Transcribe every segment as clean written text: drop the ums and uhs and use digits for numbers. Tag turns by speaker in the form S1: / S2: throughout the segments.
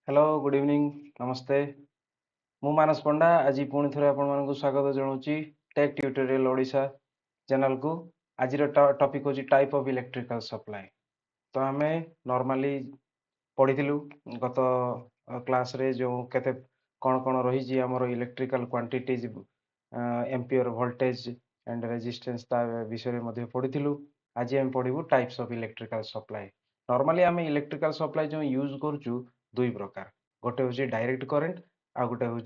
S1: Hello good evening नमस्ते मु मानस पंडा आज पुणी थे आपको स्वागत जनाऊँगी टेक ट्यूटोरियल ओडिशा चैनल को आज टॉपिक हूँ टाइप ऑफ इलेक्ट्रिकल सप्लाई तो आम नॉर्मली पढ़ी गत क्लास रे जो केते कौन कौन रही आमर electrical quantities ampere voltage and resistance ता विषय में पढ़ी आज आम पढ़ू types of electrical supply normally आम इलेक्ट्रिकल सप्लाई जो यूज करूँ दुई प्रकार गोटे हूँ डायरेक्ट करंट आ गोटे हूँ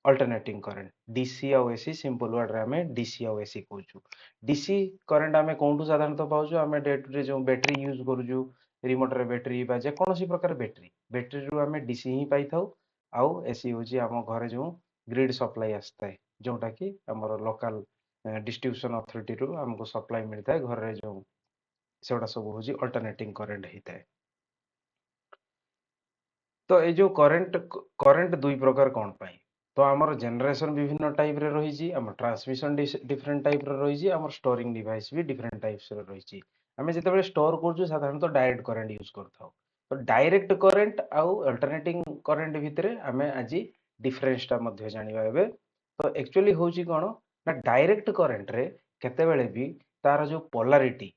S1: अल्टरनेटिंग करंट डीसी आउ एसी सिंपल वर्ड रे आमे डीसी आउ एसी कहूँ डीसी करंट आमे कोठू साधारणतः पाउछु आमे डे टू डे जो बैटरी यूज करूछु रिमोट रे बैटरी बा जे कोनोसी प्रकार बैटरी बैटरी रू आमे डीसी ही पाई थाउ आउ एसी होची आम घरे जो ग्रिड सप्लाई आस्ताय जोटा कि हमर लोकल डिस्ट्रीब्यूशन अथॉरिटी रू हमको सप्लाई मिलता है घर रे जो सेटा सब होची अल्टरनेटिंग करंट हिताय तो ये जो करंट करंट दुई प्रकार कौन पाई तो आमर जनरेशन विभिन्न टाइप रे रही आम ट्रांसमिशन डिफरेंट टाइप रे रही आम स्टोरिंग डिवाइस भी डिफरेंट टाइप्स रे रही आम जिते स्टोर कर साधारणतः डायरेक्ट करंट यूज करथाउ तो डायरेक्ट करंट आउ अल्टरनेटिंग करंट भितर आम आज डिफरेंसटा मध्ये जानिबा एबे तो एक्चुअली होची कोन ना डायरेक्ट करंट रे केतेबेले भी तार जो पोलारिटी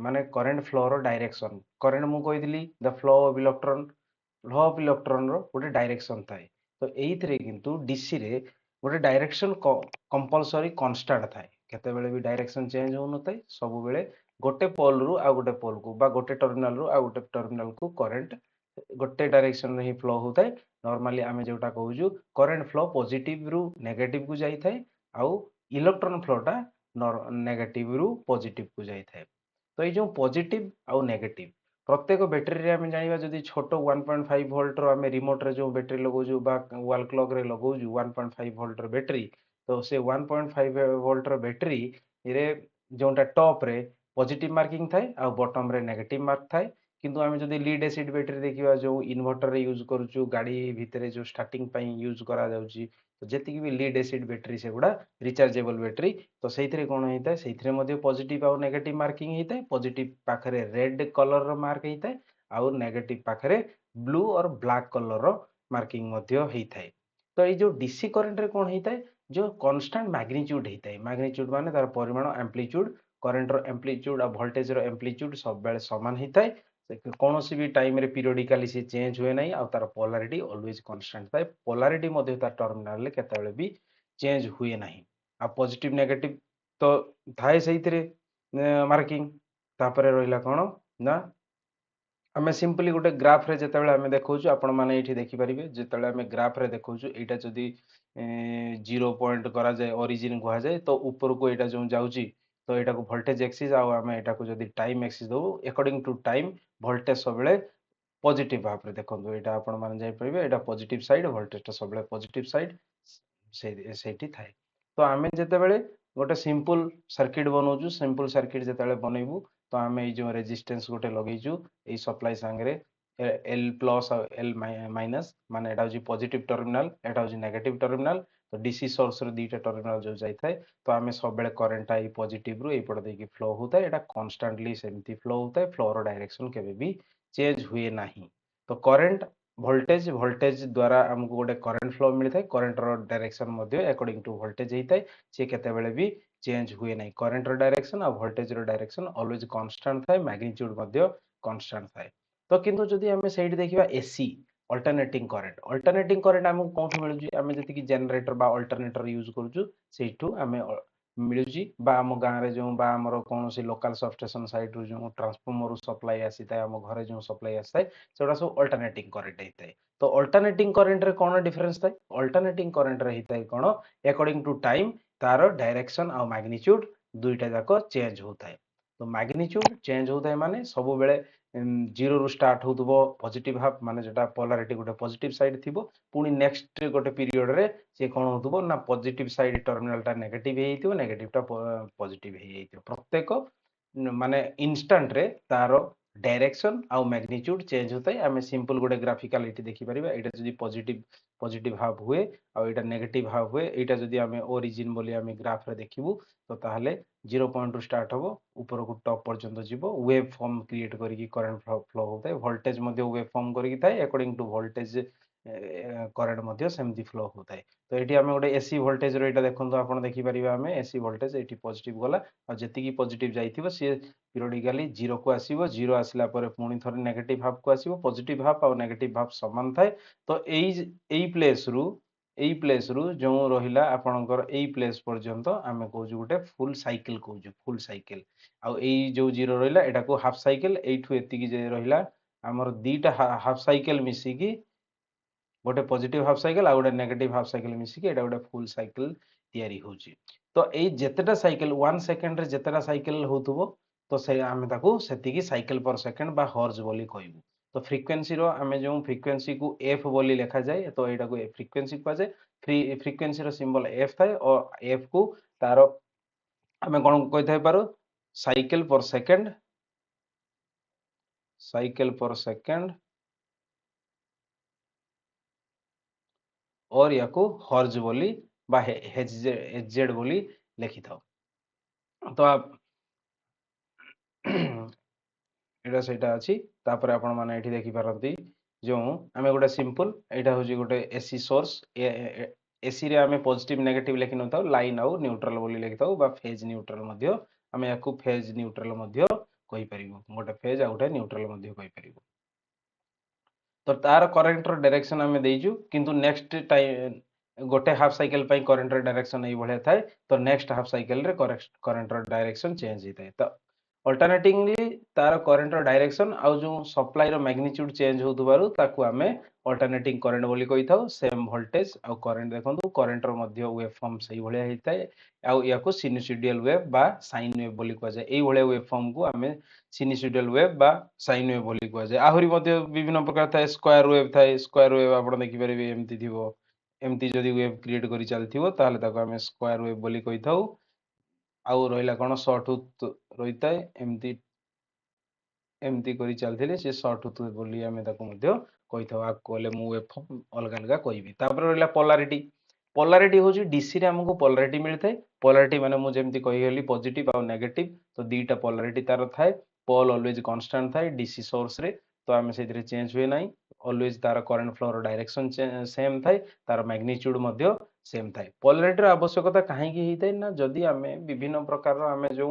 S1: माने करंट फ्लो रो डायरेक्शन करंट मु कहिदली the flow of electron flow of electron रो गोटे डायरेक्शन थाए तो एइथरे किंतु डीसी रे गोटे डायरेक्शन कंपलसरी कांस्टेंट थाए केतेबेले भी डायरेक्शन चेंज हो नथाय सब बेले गोटे पोल रु आ गोटे पोल को बा गोटे टर्मिनल रु आ गोटे टर्मिनल को करंट गोटे डायरेक्शन रे ही फ्लो होताय नॉर्मली आमे जोटा कहूजु करंट फ्लो पॉजिटिव रु नेगेटिव को जाई थाए आउ इलेक्ट्रॉन फ्लोटा नेगेटिव रु पॉजिटिव को जाई थाए तो ये जो पॉजिटिव आउ नेगेटिव प्रत्येक बैटेरी रे आमे जानिबा जदि छोटो 1.5 वोल्ट रो आमे रिमोट रे जो बैटरी लगाउजु बा वॉल क्लॉक रे लगाउजु 1.5 वोल्ट रो बैटरी तो से 1.5 वोल्ट रो बैटरी रे जोटा टॉप रे पॉजिटिव मार्किंग थाए आ बॉटम रे नेगेटिव मार्क थाए किंतु आमे जदि लीड एसिड बैटरी देखिबा जो इन्वर्टर रे यूज करूछु गाड़ी भितरे जो स्टार्टिंग पई यूज करा जाउची तो जेतिकी भी लीड एसिड बैटरी सेगुडा रिचार्जेबल बैटरी तो ସେଇଥିରେ କ'ଣ ହେଇଥାଏ ସେଇଥିରେ ମଧ୍ୟ ପଜିଟିଭ ଆଉ ନେଗେଟିଭ ମାର୍କିଂ ହେଇଥାଏ ପଜିଟିଭ ପାଖରେ ରେଡ୍ କଲରର ମାର୍କ ହେଇଥାଏ ଆଉ ନେଗେଟିଭ ପାଖରେ ବ୍ଲୁ ଅର୍ ବ୍ଲାକ୍ କଲରର ମାର୍କିଂ ମଧ୍ୟ ହେଇଥାଏ ତ ଏଇ ଯୋଉ ଡିସି କରେଣ୍ଟରେ କ'ଣ ହେଇଥାଏ ଯୋଉ କନଷ୍ଟାଣ୍ଟ ମ୍ୟାଗ୍ନିଚ୍ୟୁଡ ହେଇଥାଏ ମ୍ୟାଗ୍ନିଚ୍ୟୁଡ ମାନେ ତାର ପରିମାଣ ଆମ୍ପ୍ଲିଚ୍ୟୁଡ କରେଣ୍ଟର ଆମ୍ପ୍ଲିଚ୍ୟୁଡ ଆଉ ଭୋଲ୍ଟେଜର ଆମ୍ପ୍ଲିଚ୍ୟୁଡ ସବୁବେଳେ ସମାନ ହେଇଥାଏ କୌଣସି ବି ଟାଇମରେ ପିରିୟଡିକାଲି ସେ ଚେଞ୍ଜ ହୁଏ ନାହିଁ ଆଉ ତାର ପୋଲାରିଟି ଅଲୱେଜ କନଷ୍ଟାଣ୍ଟ ଥାଏ ପୋଲାରିଟି ମଧ୍ୟ ତା ଟର୍ମିନାଲରେ କେତେବେଳେ ବି ଚେଞ୍ଜ ହୁଏ ନାହିଁ आ पॉजिटिव नेगेटिव तो थाए सही मार्किंग तापरे रहिला कोन ना आमे सिंपली गोटे ग्राफ रे जेतेबेले आमे देखौछु आपण माने एठी देखि परिबे जेतेबेले आमे ग्राफ रे देखौछु एटा जदी 0 पॉइंट करा जाय ओरिजिन कुहा जाय तो ऊपर को एटा जो जाउची तो एटा को वोल्टेज एक्सिस आ आमे एटा को जदी टाइम एक्सिस दो अकॉर्डिंग टू टाइम वोल्टेज सबले पॉजिटिव भाव रे देखंतु एटा आपण माने जाय परिबे एटा पॉजिटिव साइड वोल्टेज ता सबले पॉजिटिव साइड सेठी थाए तो आमे जेतेबेले गोटे सिंपल सर्किट बनौछु सिंपल सर्किट जेतेबेले बनैबु तो आमे ए जो रेजिस्टेंस गोटे लगैछु ए सप्लाई संगे एल प्लस और एल माइनस माने एटा होची पॉजिटिव टर्मिनल एटा होची नेगेटिव टर्मिनल तो डीसी सोर्स रो दीटा टर्मिनल जो जाई थाए तो आमे सब बेले करंट आई पॉजिटिव रो ए पड देकी फ्लो होता है एटा कांस्टेंटली सेमती फ्लो होता है फ्लो रो डायरेक्शन केबे भी चेंज हुए नाही तो करंट वोल्टेज वोल्टेज द्वारा हमको गोटे करंट फ्लो मिलता है करंट रो डायरेक्शन मध्ये अकॉर्डिंग टू वोल्टेज हेता है से केते बेले भी चेंज हुए नाही करंट रो डायरेक्शन और वोल्टेज रो डायरेक्शन ऑलवेज कांस्टेंट थाए मैग्नीट्यूड मध्ये कांस्टेंट थाए तो किंतु जदि हमें सेठी देखिबा एसी अल्टरनेटिंग करंट हमको कोठु मिलुजी हमें जति कि जनरेटर बा अल्टरनेटर यूज करूछु सेठू हमें मिलुजी बा हम गाँ रे जो बा हमर कोनोसी लोकल सबस्टेशन साइड रो जो ट्रांसफार्मर सप्लाई आसी थाए हम घरे जो सप्लाई आसी थाए सेटा सब अल्टरनेटिंग करंट हेताए तो अल्टरनेटिंग करंट रे कोन डिफरेंस थाए अल्टरनेटिंग करंट रे हेताए कोन अकॉर्डिंग टू टाइम तार डायरेक्शन आ मैग्नीट्यूड दुईटा जाको चेंज होता है तो मैग्नीट्यूड चेंज होता है माने सब बेले 0 रु स्टार्ट होतबो पॉजिटिव हाफ माने जेटा पोलैरिटी गोटे पॉजिटिव साइड थिबो पुनी नेक्स्ट गोटे पीरियड रे से कोन होतबो ना पॉजिटिव साइड टर्मिनल टा नेगेटिव हे हितबो नेगेटिव टा पॉजिटिव हे हितबो प्रत्येक माने इंस्टेंट रे तारो डायरेक्शन आउ मैग्नीट्यूड चेंज होता है आम सिंपल गोटे ग्राफिकल ये देखिपर यहाँ जब पॉजिटिव पॉजिटिव हाफ हुए आउ यहाँ नेगेटिव हाफ हुए यहाँ जब आम ओरिजिन बोली आम ग्राफ रे देखिबू तो ताहले 0 पॉइंट रु स्टार्ट हम ऊपर को टॉप पर्यंत जीव वेव फॉर्म क्रिएट करके करंट फ्लो होता है वोल्टेज वेव फॉर्म करके थाए अकॉर्डिंग टू वोल्टेज करंट सेमती फ्लो होता है तो ये आम गोटे एसी वोल्टेज रहा देखो आप देखिपर आम एसी वोल्टेज ये पॉजिटिव गला और जी पॉजिटिव जाइए सी पीरियडिकली 0 को आसीबो 0 आसिला परे पुणी थरे नेगेटिव हाफ को आसीबो पॉजिटिव हाफ और नेगेटिव हाफ समान थाए तो एई प्लेस रु जो रहिला आपनकर एई प्लेस पर्यंत आमे कहूजु गोटे फुल साइकिल कहूजु फुल साइकिल आ एई जो 0 रहिला एटा को हाफ साइकिल एठु एतिकी जे रहिला हमर दीटा हाफ साइकिल मिसिकी गोटे पॉजिटिव हाफ साइकिल आ गोटे नेगेटिव हाफ साइकिल मिसिकी एटा गोटे फुल साइकिल तैयारी होची तो एई जेतेटा साइकिल 1 सेकंड रे जेतेटा साइकिल होतुबो तो से आमे ताको सेतिकी साइकिल पर सेकंड बा हर्ज बोली कहबू तो फ्रीक्वेंसी रो आमे जो फ्रीक्वेंसी को एफ बोली लिखा जाए तो एटा को फ्रीक्वेंसी कह जाए फ्रीक्वेंसी रो सिंबल एफ थाए और एफ को तारो आमे कोन कहि थाई पारो साइकिल पर सेकंड और या को हर्ज बोली बा एचजेड बोली लिखि थाओ तो आप एटा सेटा अछि तापर आपण माने एठी देखि पारंती जो आमे गोटे सिंपल एटा होजी गोटे एसी सोर्स एसी रे आमे पॉजिटिव नेगेटिव लेखि नथाउ लाइन आउ न्यूट्रल बोली लेखिथाउ बा फेज न्यूट्रल मध्य आमे याकू फेज न्यूट्रल मध्य कहि परिबो गोटे फेज आ गोटे न्यूट्रल मध्य कहि परिबो तो तार करंट रो डायरेक्शन आमे देइजु किंतु नेक्स्ट टाइम गोटे हाफ साइकिल पई करंट रो डायरेक्शन एई भले थाए तो नेक्स्ट हाफ साइकिल रे करंट रो डायरेक्शन चेंज हिताए तो अल्टरनेटिवली तार करंट रो डायरेक्शन आउ जो सप्लाई रो मैग्नीट्यूड चेंज होतुबारु ताकू आमे अल्टरनेटिंग करंट बोली कहि थाउ सेम वोल्टेज आउ करंट देखंतु करंट रो मध्य वेव फॉर्म सही भले हिताए आउ याको सिनुसोइडल वेव बा साइन वेव बोली कह जाय एई भले वेव फॉर्म को आमे सिनुसोइडल वेव बा साइन वेव बोली कह जाय आहुरी मध्य विभिन्न प्रकार थाए स्क्वायर वेव आपण देखि परिबे एमती थिबो एमती जदि वेव क्रिएट करि चलथिबो ताहले ताको आमे स्क्वायर वेव बोली कहि थाउ आउ रहिला कोन सॉटूथ रहिताए एमती एमती करि चलथिले से सॉटूथ बोली आमे ताको मध्य कहि थाउ आ कोले मु वेव फॉर्म अलग अलग कहिबी तापर रहिला पोलैरिटी पोलैरिटी होची डीसी रे हमको पोलैरिटी मिलथाय पोलैरिटी माने मु जेमती कहि गेली पॉजिटिव आ नेगेटिव तो दीटा पोलैरिटी तार थाए पोल ऑलवेज कांस्टेंट थाए डीसी सोर्स रे तो आमे सेतिरे चेंज हुए नाही ऑलवेज तार करंट फ्लो रो डायरेक्शन सेम थाए तार मैग्नीट्यूड मध्य सेम थाए पोलैरिटी रो आवश्यकता काहे की हिताय ना जदी आमे विभिन्न प्रकार रो आमे जो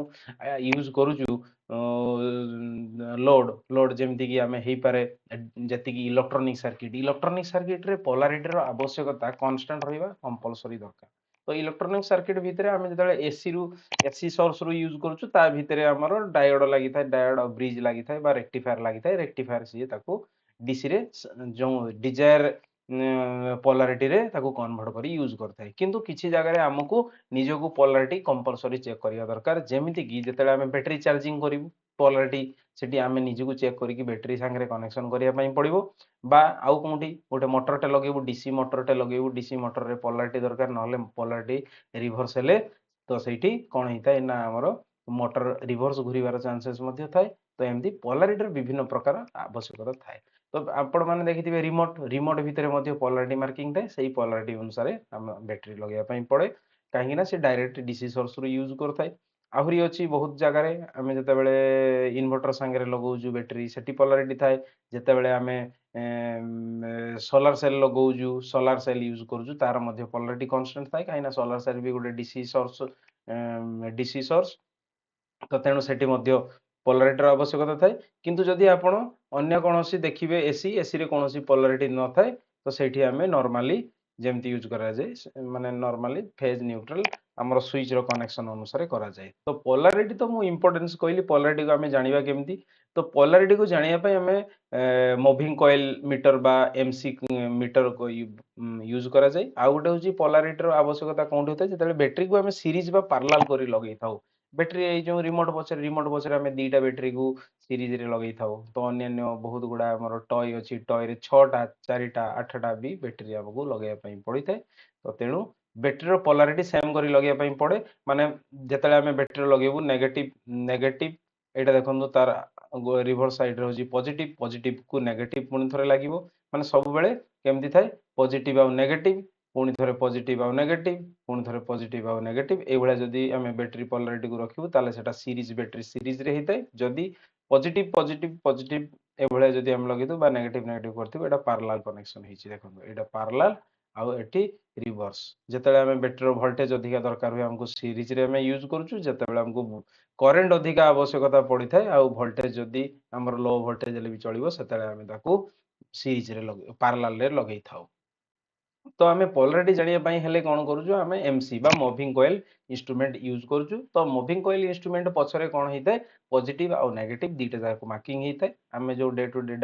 S1: यूज करूजु लोड लोड जेमती की आमे हेई पारे जति की इलेक्ट्रॉनिक सर्किट रे पोलैरिटी रो आवश्यकता कांस्टेंट रहिबा कंपलसरी दरकार तो इलेक्ट्रॉनिक सर्किट भितरे आमे जतले एसी सोर्स रो यूज करूछु ता भितरे हमरो डायोड लागि थाए डायोड और ब्रिज लागि थाए बा रेक्टिफायर लागि थाए रेक्टिफायर सिए ताको डीसी रे जो डिजायर पोलैरिटी रे ताको कन्वर्ट करी यूज करथाय किंतु किछि जगह रे हमकु निजोकु पोलैरिटी कंपलसरी चेक करिया दरकार जेमिति की जतले आमे बैटरी चार्जिंग करिवु पोलैरिटी सेठी आमे निजोकु चेक करिकि बैटरी संगे कनेक्शन करिया पई पड़िबो बा आउ कोंठी गोटे मोटर टे लगेबु डीसी मोटर टे लगेबु डीसी मोटर रे पोलैरिटी दरकार नहले पोलैरिटी रिवर्स हेले तो सेठी कोन हिताय ना हमरो मोटर रिवर्स घुरिबार चांसेस मध्ये थाए तो एमती पोलैरिटी विभिन्न प्रकार आवश्यकता थाए तो आपण माने देखिथिबे रिमोट भितरे मध्ये पोलैरिटी मार्किंग थाए सेही पोलैरिटी अनुसार हम बैटरी लगेया पई पड़े काहेकि ना से डायरेक्ट डीसी सोर्स रो यूज करथाय आहुरी अछि बहुत जगह रे आमे जते बेले इन्वर्टर संगे लगौजु बैटरी सेठी पोलैरिटी थाए जते बेले आमे सोलर सेल लगौजु सोलर सेल यूज करूजु तार मध्ये पोलैरिटी कांस्टेंट थाए काहे ना सोलर सेल भी गोटे डीसी सोर्स तो तेणु सेठी मध्ये पोलैरिटी रो आवश्यकता थाए किंतु जदि आपण अन्य कोनोसी देखिबे एसी रे कोनोसी पोलैरिटी न थाए तो सेठी आमे नॉर्मली जेमती यूज करा जाय माने नॉर्मली फेज न्यूट्रल हमर स्विच रो कनेक्शन अनुसार करा जाय तो पोलैरिटी तो मु इंपोर्टेंस कहली पोलैरिटी को आमे जानिबा केमती तो पोलैरिटी को जानिया पय हमें मूविंग कॉइल मीटर बा एमसी मीटर को यूज करा जाय आ गोटे होची पोलैरिटी रो आवश्यकता कोंठ होता जतले बैटरी को हमें सीरीज बा पैरेलल करी लगै थाउ बैटरी ए जो रिमोट पछरे हमें दीटा बैटरी को सीरीज रे लगै थाउ तो अन्य बहुत गुडा हमर टॉय अछि टॉय रे 6टा 4टा 8टा भी बैटरी हमको लगैया पई पड़ी थाए तो तेणु बैटरी रो पोलैरिटी सेम करी लगैया पई पड़े माने जतले हमें बैटरी लगेबू नेगेटिव नेगेटिव एटा देखंतु तार रिभर्स साइड रे होची पॉजिटिव पॉजिटिव को नेगेटिव पुणी थरे लागिवो माने सब बेले केमती थाए पॉजिटिव आउ नेगेटिव पुणी थरे पॉजिटिव आउ नेगेटिव पुणी थरे पॉजिटिव आउ नेगेटिव ए भलिया जदी हमें बैटरी पोलैरिटी को रखिबो ताले सेटा सीरीज बैटरी सीरीज रे हिताए जदी पॉजिटिव पॉजिटिव पॉजिटिव ए भलिया जदी हम लगे दो बा नेगेटिव नेगेटिव करथिबो एटा पैरेलल कनेक्शन हिची देखो एटा पैरेलल आउ एठी रिवर्स जेतेले हमें बैटरी वोल्टेज अधिका दरकार हुए हमको सीरीज रे हमें यूज करूछु जेतेले हमको करेंट अधिका आवश्यकता पड़ी थाए आउ वोल्टेज जदी हमर लो वोल्टेज ले भी चलिबो सेतेले हमें ताकू सीरीज रे पैरेलल रे लगेई थाउ तो आम पोलारिटी जानिया पई हेले कोन करूछु आम एमसी बा मूविंग कॉइल इंस्ट्रूमेंट यूज करूछु तो मूविंग कॉइल इंस्ट्रूमेंट पछरे कोन हिताए पॉजिटिव आ नेगेटिव दीटा जाको मार्किंग हिताए आम जो डे टू डे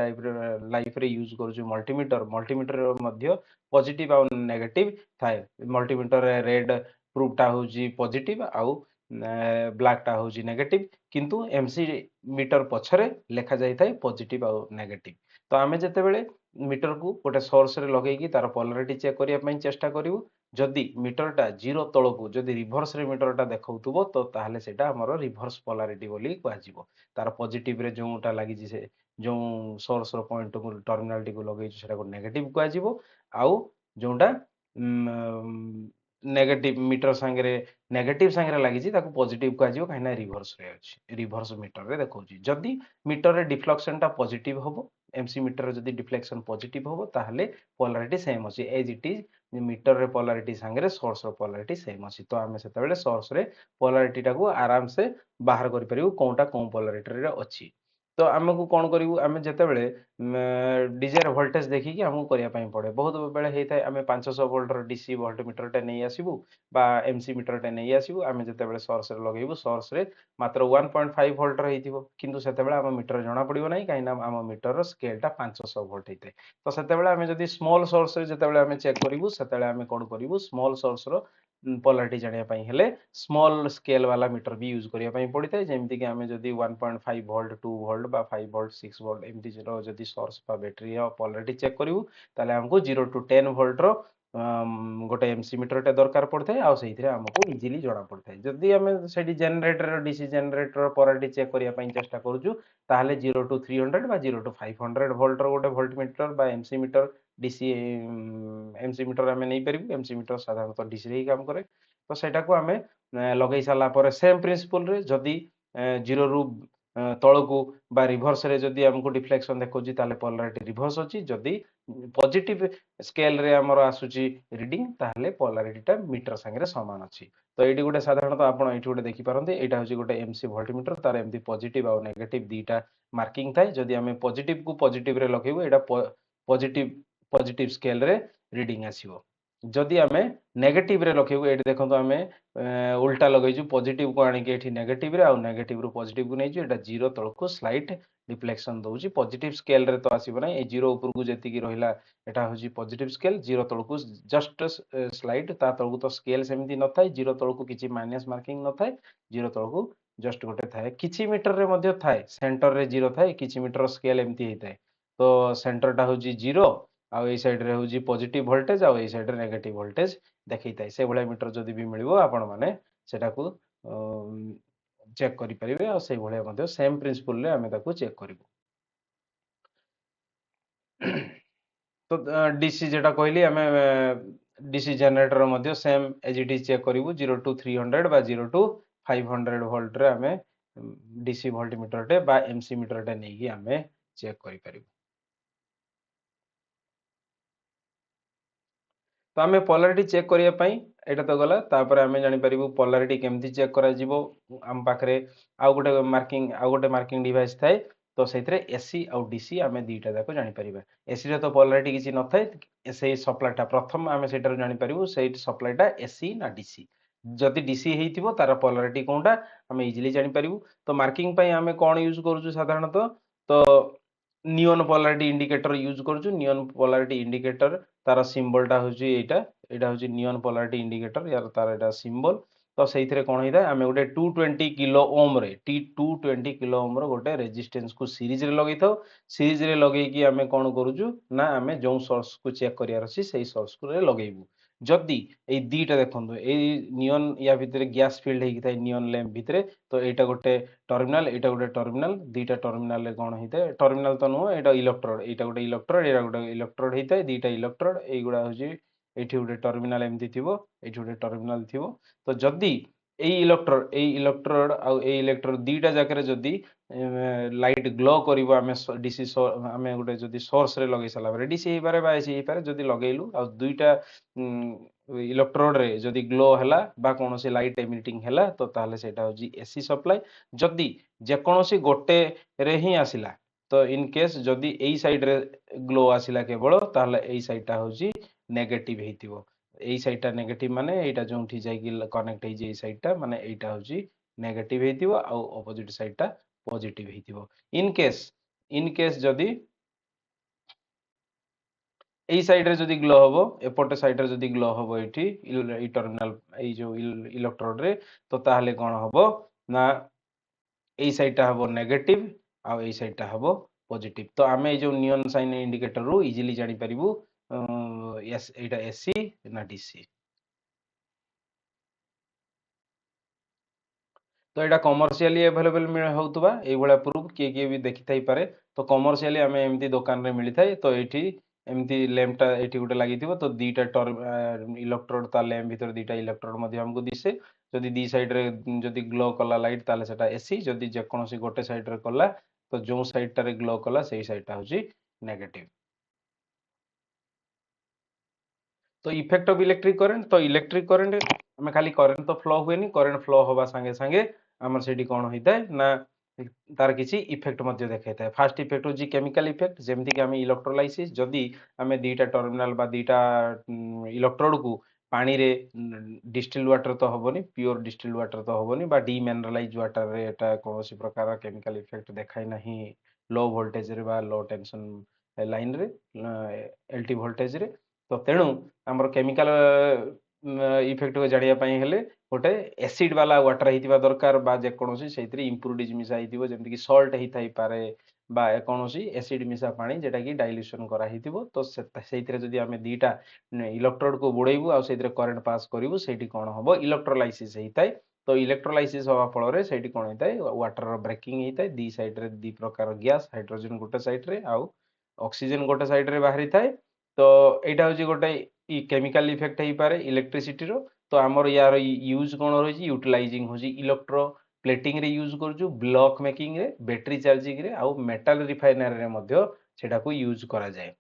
S1: लाइफ रे यूज करूछु मल्टीमीटर मल्टीमीटर मध्य पॉजिटिव आ नेगेटिव थाए मल्टीमीटर रे रेड प्रूफ टा होजी पॉजिटिव आउ ब्लैक टा होजी नेगेटिव किंतु एमसी मीटर पछरे लेखा जाई थाए पॉजिटिव आ नेगेटिव तो आम जेते बेले मीटर को गोटे सोर्स रे लगेकी तार पोलारिटी चेक करिया पई चेष्टा करिवो जदि मीटरटा जीरो तळकू जदि रिभर्स रे मीटरटा देखाउतबो तो ताहले सेटा हमर रिभर्स पोलारिटी बोली कुआजिवो तार पॉजिटिव रे जोटा लागि जे से जो सोर्स रो पॉइंट को टर्मिनल टी को लगेई सेटा को नेगेटिव कुआजिवो आउ जोटा नेगेटिव मीटर संगे नेगेटिव संगे लागि ताको पॉजिटिव कुआजिवो काहेना रिभर्स रे अछि रिभर्स मीटर रे देखौची जदि मीटर रे डिफ्लेक्शन टा पॉजिटिव होबो एमसी मीटर जदि डिफ्लेक्शन पॉजिटिव होबो ताहले पोलारिटी सेम अछि एज इट इज मीटर रे पोलारिटी संगे सोर्स रो पोलारिटी सेम अछि तो आमे सेते बेले सोर्स रे पोलारिटी टा को आराम से बाहर करि परिबो कोनटा कोन पोलारिटी रे अछि तो आमको कोन करिवो आमे जेते बेले डिजायर वोल्टेज देखि कि हमको करिया पई पड़े बहुत बेले हेइ थाए आमे 500 वोल्ट रो डीसी वोल्टमीटर टे नै आसीबु बा एमसी मीटर टे नै आसीबु आमे जेते बेले सोर्स रे लगेबु सोर्स रे मात्र 1.5 वोल्ट रो हेतिबो किंतु सेते बेले हम मीटर जणा पड़िबो नै काइना हम मीटर रो स्केल टा 500 वोल्ट हेते तो सेते बेले आमे जदी स्मॉल सोर्स रे जेते बेले आमे चेक करिवु सेते बेले आमे कोन करिवु स्मॉल सोर्स रो पोलारिटी जानिया पई हेले स्मॉल स्केल वाला मीटर भी यूज करिया पई पड़ी थाए जेमति कि आमे जदी 1.5 वोल्ट 2 वोल्ट बा 5 वोल्ट 6 वोल्ट एमती रो जदी सोर्स बा बैटरी रो पोलारिटी चेक करिवु ताले हमको 0 टू 10 वोल्ट रो गोटे एमसी मीटर टे दरकार पड़थाय आ सेहिथरे हमको इजीली जणा पड़थाय जदी हमें सेठी generator DC generator polarity check करिया पई चेष्टा करूछु ताहले 0 टू 300 बा 0 टू 500 वोल्ट रो गोटे वोल्टमीटर बा MC meter DC MC meter हमें नहीं परिबु एमसी मीटर साधारणतः डीसी रे ही काम करे तो सेटा को हमें लगेई साला पर सेम प्रिंसिपल रे जदी 0 रु तळकू बा रिभर्स रे जदी हमको डिफ्लेक्शन देखौची ताले पोलारिटी रिभर्स अछि जदी पॉजिटिव स्केल रे हमर आसुची रीडिंग ताहले पोलारिटी टा मीटर संगे समान अछि तो एटी गोटे साधारणतः आपण एटी गोटे देखि पारंते एटा होची गोटे एमसी वोल्टमीटर तार एमती पॉजिटिव आ नेगेटिव दीटा मार्किंग थाए जदी हमें पॉजिटिव को पॉजिटिव रे लगेबो एटा पॉजिटिव पॉजिटिव स्केल रे रीडिंग आसीबो जदी हमें नेगेटिव रे लखेबो एटी देखंतो हमें उल्टा लगैजु पॉजिटिव को आनी के एठी नेगेटिव रे आ नेगेटिव रो पॉजिटिव को नैजु एटा जीरो तळको स्लाइट डिफ्लेक्शन दउची पॉजिटिव स्केल रे तो आसीबो नै ए जीरो ऊपर को जेति की रहिला एटा होची पॉजिटिव स्केल जीरो तळको जस्ट स्लाइट ता तळको तो स्केल सेमति न थाए जीरो तळको किछि माइनस मार्किंग न थाए जीरो तळको जस्ट गोटे थाए किछि मीटर रे मध्य थाए सेंटर रे जीरो थाए किछि मीटर स्केल एमति हेताए तो सेंटर टा होची जीरो आ ए साइड रे होची पॉजिटिव वोल्टेज आ ए साइड रे नेगेटिव वोल्टेज देखैताए से भले मीटर जदी भी मिलिबो आपण माने सेटा को चेक करि परिबे आ से भले मध्ये सेम प्रिंसिपल रे हमें ताको चेक करिवो तो डीसी जेटा कहली हमें डीसी जनरेटर मध्ये same as it is check करिवो 0 टू 300 बा 0 टू 500 वोल्ट रे हमें डीसी वोल्टमीटर टे बा एमसी मीटर टे नै कि हमें चेक करि परिबो तो आम पोलारिटी चेक करिया पई एटा तो गला तापर आम जानि परिबु पोलारिटी केमती चेक करा जिवो आम पाखरे आ गोटे मार्किंग डिवाइस थाए तो सेथरे एसी आ डीसी आम दीटा जाको जानि परिबा एसी रे तो पोलारिटी किछि न थाए से सप्लाईटा प्रथम आम सेटर जानि परिबु से सप्लाईटा एसी ना डीसी जदि डीसी हेइथिबो तार पोलारिटी कोनटा आम इजीली जानि परिबु तो मार्किंग पई आम कोन यूज करूछु साधारणतः तो नियन पोलारिटी इंडिकेटर यूज करूछु नियन पोलारिटी इंडिकेटर तार सिंबल टा होची एटा होची नियन पोलारिटी इंडिकेटर यार तार एटा सिंबल तो सेइथरे कोन होइदा आमे गोटे 220 किलो ओम रे टी 220 किलो ओम रो गोटे रेजिस्टेंस को सीरीज रे लगै थाउ सीरीज रे लगै कि आमे कोन करूछु ना आमे जो सोर्स को चेक करियार अछि सेही सोर्स को रे लगैबु जदि एई दीटा देखंतु एई नियन या भितरे गैस फील्ड हेकी थाए नियन लैंप भितरे तो एटा गोटे टर्मिनाल दीटा टर्मिनाल रे कोन हेइताए टर्मिनाल तो नुह एटा इलेक्ट्रोड एटा गोटे इलेक्ट्रोड हेइताए दीटा इलेक्ट्रोड एई गुडा होची एठी गोटे टर्मिनाल एमती थिबो एठी गोटे टर्मिनाल थिबो तो जदि एई इलेक्ट्रोड आउ एई इलेक्ट्रोड दीटा जाकरे जदि लाइट ग्लो करिवो आमे डीसी आमे गोटे जदि सोर्स रे लगेई सला परे डीसी हेई पारे बा एसी हेई पारे जदि लगेइलु आ दुईटा इलेक्ट्रोड रे जदि ग्लो हैला बा कोनोसी लाइट एमिटिंग हैला तो ताहले सेटा होची एसी सप्लाई जदि जे कोनोसी गोटे रे ही आसिला तो इन केस जदि एई साइड रे ग्लो आसिला केवल ताहले एई साइड टा होची नेगेटिव हेइतिबो एई साइड टा नेगेटिव माने एटा जोंठी जाई कनेक्ट हेई जे एई साइड टा माने एटा होची नेगेटिव हेइतिबो आ ऑपोजिट साइड टा पॉजिटिव हेइतिबो इन केस जदि एई साइड रे जदि ग्लो हबो एपटे साइड रे जदि ग्लो हबो एठी ई टर्मिनल एई जो इलेक्ट्रोड रे तो ताहले कोन हबो ना एई साइड टा हबो नेगेटिव आ एई साइड टा हबो पॉजिटिव तो आमे एई जो नियन साइन इंडिकेटर रु इजीली जानि परिबु यस एटा एसी ना डीसी तो यहाँ कमर्शियली एभेलेबल होउतबा एई भलिया प्रूफ किए किए भी देखि थाई पारे तो कमर्शियली आमे एमती दुकान रे मिली थाए तो एठी एमती लैंप टा एठी गुटे लागिथिबो तो दीटा इलेक्ट्रोड ता लैंप भीतर दीटा इलेक्ट्रोड मध्ये हमको दिसे जदि दी साइड रे जदि ग्लो कला लाइट ताले सेटा एसी जदि जे कोनोसी गोटे साइड रे कला तो जो साइड टा रे ग्लो कला सेई साइड टा होची नेगेटिव तो इफेक्ट ऑफ इलेक्ट्रिक करंट आम खाली करंट तो फ्लो हुए करंट फ्लो हवा संगे संगे आमर सेठी कौन होता है ना तार किसी इफेक्ट मध्य देखा है फास्ट इफेक्ट होची केमिकल इफेक्ट जेमती कि आम इलेक्ट्रोलाइसिस जदि आम दीटा टर्मिनाल बा दीटा इलेक्ट्रोड को पानी रे डिस्टिल वाटर तो हबनी प्योर डिस्टिल वाटर तो हबनी बा डीमिनरलाइज वाटर रे एटा कोनोसी प्रकार केमिकल इफेक्ट देखाई नाही लो वोल्टेज रे बा लो टेंशन लाइन रे एलटी वोल्टेज रे तो तेणु आमर केमिकल इफेक्ट को जानिया पई हेले गोटे एसिड वाला वाटर हेतिबा दरकार बा जे कोनोसी सेइतरे इम्प्युरिटीज मिसा हेतिबो जेमति कि सॉल्ट हेइथाइ पारे बा कोनोसी एसिड मिसा पानी जेटा कि डाइल्यूशन करा हेतिबो तो सेइतरे जदि आमे दीटा इलेक्ट्रोड को बुड़ेइबु आ सेइतरे करंट पास करिवु सेठी कोन हबो इलेक्ट्रोलाइसिस हेइथाइ तो इलेक्ट्रोलाइसिस हवा फल रे सेठी कोन हेइथाइ वाटर ब्रेकिंग हेइथाइ दी साइड रे दी प्रकार गैस हाइड्रोजन गोटे साइड रे आउ ऑक्सीजन गोटे साइड रे बाहरी थाए तो एटा होची गोटे केमिकल इफेक्ट हेइ पारे इलेक्ट्रिसिटी रो तो आमर यार यूज कौन रही यूटिलाइजिंग हो इलेक्ट्रो प्लेटिंग रे यूज करूँ ब्लॉक मेकिंग रे बैटरी चार्जिंग रे आउ मेटल रिफाइनरी रे मध्य सेटा को यूज करा जाए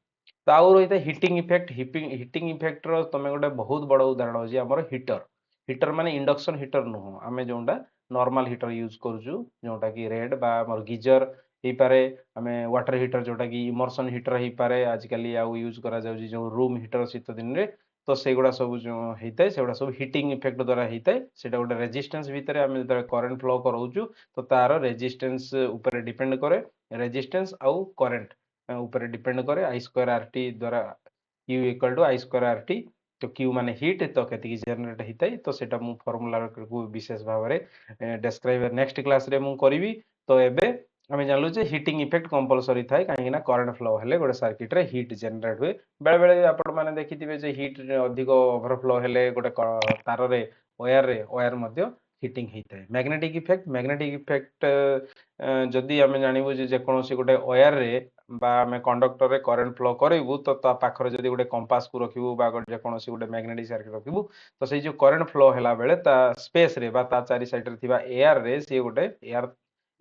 S1: तो आउ रही है हिटिंग इफेक्ट रो तमे गोटे बहुत बड़ उदाहरण होची हमर हीटर माने इंडक्शन हीटर नुह आमे जोंडा नॉर्मल हीटर यूज करूँ जोंटा कि रेड बा हमर गीजर हेई पारे आमे वाटर हीटर जोटा कि इमर्सन हीटर हेई पारे आजकल आउ यूज करा जाउची जो रूम हीटर शीत दिन रे तो सेगुड़ा सब जो होता है सेगुड़ा सब हिटिंग इफेक्ट द्वारा होता है सेटा गोटे रेजिस्टेंस भितर आम जो करंट फ्लो कराऊँ तो तार रेजिस्टेंस ऊपर डिपेंड करे रेजिस्टेंस आउ करंट ऊपर डिपेंड करे आई स्क्वायर आर टी द्वारा Q equal to I square R T तो क्यू माने हिट तो केतिकी जनरेट होता है तो सेटा मु फॉर्मूला को विशेष भाव में डेस्क्राइब नेक्स्ट क्लास रे मु करिवि तो एबे आम जानलु जे हिटिंग इफेक्ट कंपलसरी थाए कहीं करंट फ्लो हेले गोटे सर्किट रे हिट जनरेट हुए बेले बेले आपण माने देखिथिबे जे हिट अधिक ओवरफ्लो हेले गोटे तार रे वायर मध्य हिटिंग होता है मैग्नेटिक इफेक्ट जदि आम जानबू जे कोनोसी गोटे वायर रे बा आम कंडक्टर रे करंट फ्लो करेबू तो ता पाखरे जदि गोटे कंपास को रखिबू बा जे कोनोसी गोटे मैग्नेटिक सर्किट रखिबू तो सेई जो करंट फ्लो हैला बेले ता स्पेस रे बा ता चारि साइड रे थिबा एयर रे से गोटे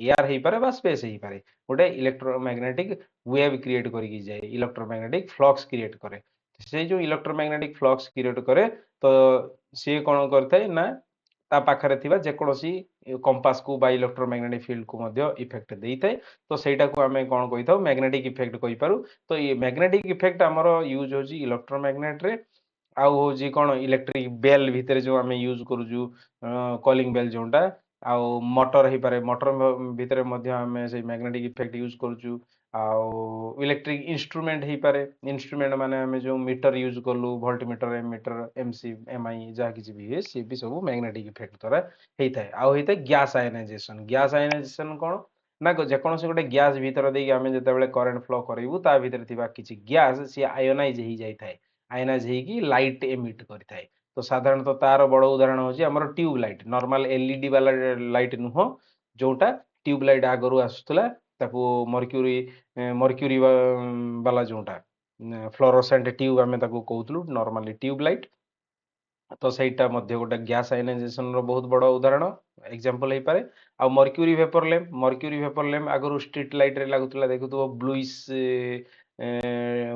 S1: एयर हेई पारे बा स्पेस हेई पारे गोटे इलेक्ट्रोमैग्नेटिक वेव क्रिएट करिकी जाए इलेक्ट्रोमैग्नेटिक फ्लक्स क्रिएट करे से जो इलेक्ट्रोमैग्नेटिक फ्लक्स क्रिएट करे तो सी कौन करथाय ना ता पाखरे थिबा जेकोसी कंपास को बा इलेक्ट्रोमैग्नेटिक फील्ड को मध्य इफेक्ट देइथाय तो सेटा को आमे कोन कहिथाउ मैग्नेटिक इफेक्ट कहि पारु तो ये मैग्नेटिक इफेक्ट हमर यूज होची इलेक्ट्रोमैग्नेट रे आउ होची कोन इलेक्ट्रिक बेल भितर जो आमे यूज करूजु कॉलिंग बेल जोंटा आउ मोटर हेई पारे मोटर भितर मध्य आमे से मैग्नेटिक इफेक्ट यूज करूजु आउ इलेक्ट्रिक इंस्ट्रूमेंट हेई पारे इंस्ट्रूमेंट माने आमे जो मीटर यूज करलु वोल्टमीटर एमीटर एमसी एमआई जहा किछि भी हे से भी सब मैग्नेटिक इफेक्ट द्वारा हेई थाए आउ हेई थाए गैस आयनाइजेशन कोन ना जेकोसी गोटे गैस भितर देकी आमे जते बेले करंट फ्लो करिवु ता भितर थिबा किछि गैस सी आयोनाइज हेई जाय थाए ଆୟନାଇଜ୍ ହେଇକି ଲାଇଟ୍ ଏମିଟ୍ କରିଥାଏ। ତ ସାଧାରଣତଃ ତାର ବଡ଼ ଉଦାହରଣ ହେଉଛି ଆମର ଟ୍ୟୁବ୍ ଲାଇଟ୍, ନର୍ମାଲ ଏଲ୍ଇଡି ବାଲା ଲାଇଟ୍ ନୁହଁ, ଯୋଉଟା ଟ୍ୟୁବ୍ ଲାଇଟ୍ ଆଗରୁ ଆସୁଥିଲା, ତାକୁ ମର୍କ୍ୟୁରୀ ବାଲା ଯୋଉଟା ଫ୍ଲୋରୋସେଣ୍ଟ ଟ୍ୟୁବ୍ ଆମେ ତାକୁ କହୁଥିଲୁ, ନର୍ମାଲି ଟ୍ୟୁବ୍ ଲାଇଟ୍। ତ ସେଇଟା ମଧ୍ୟ ଗୋଟେ ଗ୍ୟାସ୍ ଆୟନାଇଜେସନର ବହୁତ ବଡ଼ ଉଦାହରଣ ଏକ୍ଜାମ୍ପଲ ହେଇପାରେ। ଆଉ ମର୍କ୍ୟୁରୀ ଭେପର ଲ୍ୟାମ୍ପ ଆଗରୁ ଷ୍ଟ୍ରିଟ୍ ଲାଇଟ୍ରେ ଲାଗୁଥିଲା, ଦେଖୁଥିବ ବ୍ଲୁଇସ୍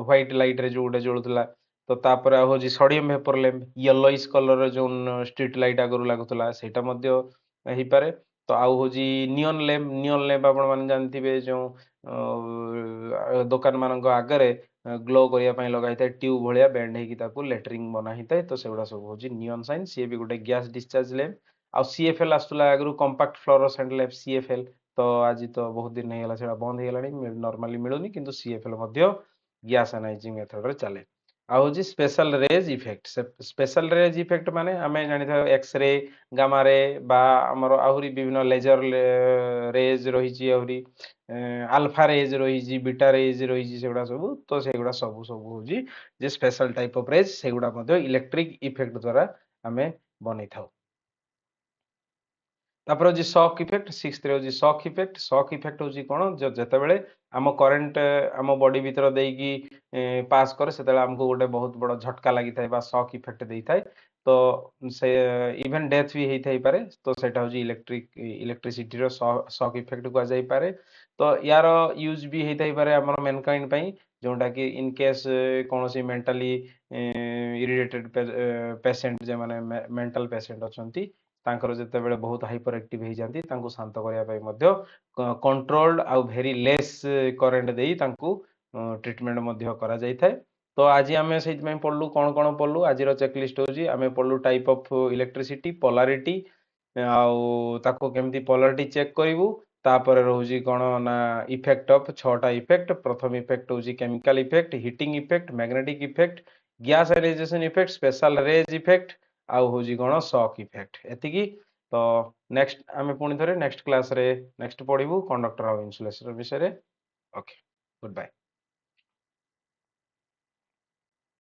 S1: ହ୍ୱାଇଟ୍ ଲାଇଟ୍ରେ ଯୋଉ ଗୋଟେ ଜଳୁଥିଲା। ତ ତାପରେ ଆଉ ହେଉଛି ସୋଡ଼ିୟମ୍ ଭେପର ଲ୍ୟାମ୍ପ, ୟେଲୋଇସ୍ କଲର୍ର ଯେଉଁ ଷ୍ଟ୍ରିଟ୍ ଲାଇଟ୍ ଆଗରୁ ଲାଗୁଥିଲା, ସେଇଟା ମଧ୍ୟ ହେଇପାରେ। ତ ଆଉ ହେଉଛି ନିଅନ୍ ଲ୍ୟାମ୍ପ ଆପଣମାନେ ଜାଣିଥିବେ, ଯେଉଁ ଦୋକାନମାନଙ୍କ ଆଗରେ ଗ୍ଲୋ କରିବା ପାଇଁ ଲଗା ହେଇଥାଏ, ଟ୍ୟୁବ୍ ଭଳିଆ ବେଣ୍ଡ ହେଇକି ତାକୁ ଲେଟରିଂ ବନା ହେଇଥାଏ। ତ ସେଗୁଡ଼ା ସବୁ ହେଉଛି ନିଅନ୍ ସାଇନ୍, ସିଏ ବି ଗୋଟେ ଗ୍ୟାସ୍ ଡିସଚାର୍ଜ ଲ୍ୟାମ୍ପ। ଆଉ ସିଏଫଏଲ୍ ଆସୁଥିଲା ଆଗରୁ, କମ୍ପାକ୍ଟ ଫ୍ଲୋରୋସେଣ୍ଟ ଲ୍ୟାମ୍ପ ସିଏଫଏଲ୍। ତ ଆଜି ତ ବହୁତ ଦିନ ହେଇଗଲା ସେଟା ବନ୍ଦ ହେଇଗଲାଣି, ନର୍ମାଲି ମିଳୁନି, କିନ୍ତୁ ସିଏଫଏଲ୍ ମଧ୍ୟ ଗ୍ୟାସ୍ ଆନାଇଜିଂ ମେଥଡ଼ରେ ଚାଲେ। ଆଉ ହେଉଛି special rays effect. Special rays effect ମାନେ ଆମେ ଜାଣିଥାଉ ଏକ୍ସରେ, ଗାମାରେ, ବା ଆମର ଆହୁରି ବିଭିନ୍ନ ଲେଜର ରେଜ୍ ରହିଛି, ଆହୁରି ଆଲଫା ରେଜ୍ ରହିଛି, ବିଟା ରେଜ୍ ରହିଛି, ସେଗୁଡ଼ା ସବୁ। ତ ସେଗୁଡ଼ା ସବୁ ହେଉଛି ଯେ ସ୍ପେଶାଲ ଟାଇପ୍ ଅଫ୍ ରେଜ୍, ସେଗୁଡ଼ା ମଧ୍ୟ ଇଲେକ୍ଟ୍ରିକ୍ ଇଫେକ୍ଟ ଦ୍ୱାରା ଆମେ ବନେଇଥାଉ। ତାପରେ ହେଉଛି ସକ୍ ଇଫେକ୍ଟ, ସିକ୍ସଥରେ ହେଉଛି ସକ୍ ଇଫେକ୍ଟ। ସକ୍ ଇଫେକ୍ଟ ହେଉଛି କ'ଣ, ଯେତେବେଳେ ଆମ କରେଣ୍ଟ ଆମ ବଡି ଭିତରେ ଦେଇକି ପାସ୍ କରେ, ସେତେବେଳେ ଆମକୁ ଗୋଟେ ବହୁତ ବଡ଼ ଝଟକା ଲାଗିଥାଏ ବା ସକ୍ ଇଫେକ୍ଟ ଦେଇଥାଏ। ତ ସେ ଇଭେନ୍ ଡେଥ୍ ବି ହେଇଥାଇପାରେ। ତ ସେଇଟା ହେଉଛି ଇଲେକ୍ଟ୍ରିସିଟିର ସକ୍ ଇଫେକ୍ଟ କୁହାଯାଇପାରେ। ତ ୟାର ୟୁଜ୍ ବି ହେଇଥାଇପାରେ ଆମର ମେନକାଇଣ୍ଡ ପାଇଁ, ଯେଉଁଟାକି ଇନ୍ କେସ୍ କୌଣସି ମେଣ୍ଟାଲି ଇରିଟେଡ୍ ପେସେଣ୍ଟ, ଯେଉଁମାନେ ମେଣ୍ଟାଲ ପେସେଣ୍ଟ ଅଛନ୍ତି, ତାଙ୍କର ଯେତେବେଳେ ବହୁତ ହାଇପର ଆକ୍ଟିଭ ହେଇଯାନ୍ତି, ତାଙ୍କୁ ଶାନ୍ତ କରିବା ପାଇଁ ମଧ୍ୟ କଣ୍ଟ୍ରୋଲ୍ଡ ଆଉ ଭେରି ଲେସ୍ କରେଣ୍ଟ ଦେଇ ତାଙ୍କୁ ଟ୍ରିଟମେଣ୍ଟ ମଧ୍ୟ କରାଯାଇଥାଏ। ତ ଆଜି ଆମେ ସେଇଥିପାଇଁ ପଢ଼ିଲୁ, କ'ଣ ପଢ଼ିଲୁ, ଆଜିର ଚେକଲିଷ୍ଟ ହେଉଛି ଆମେ ପଢ଼ିଲୁ ଟାଇପ୍ ଅଫ୍ ଇଲେକ୍ଟ୍ରିସିଟି, ପୋଲାରିଟି, ଆଉ ତାକୁ କେମିତି ପୋଲାରିଟି ଚେକ୍ କରିବୁ। ତାପରେ ରହୁଛି କ'ଣ ନା ଇଫେକ୍ଟ ଅଫ୍ 6ଟା ଇଫେକ୍ଟ। ପ୍ରଥମ ଇଫେକ୍ଟ ହେଉଛି chemical effect, heating effect, magnetic effect, gas ionisation effect, special rays effect, ଆଉ ହେଉଛି କ'ଣ ସକ୍ ଇଫେକ୍ଟ। ଏତିକି। ତ ନେକ୍ସଟ ଆମେ ପୁଣି ଥରେ ନେକ୍ସଟ କ୍ଲାସରେ ନେକ୍ସଟ ପଢ଼ିବୁ କଣ୍ଡକ୍ଟର ଆଉ ଇନ୍ସୁଲେସନ ବିଷୟରେ। Okay, good bye.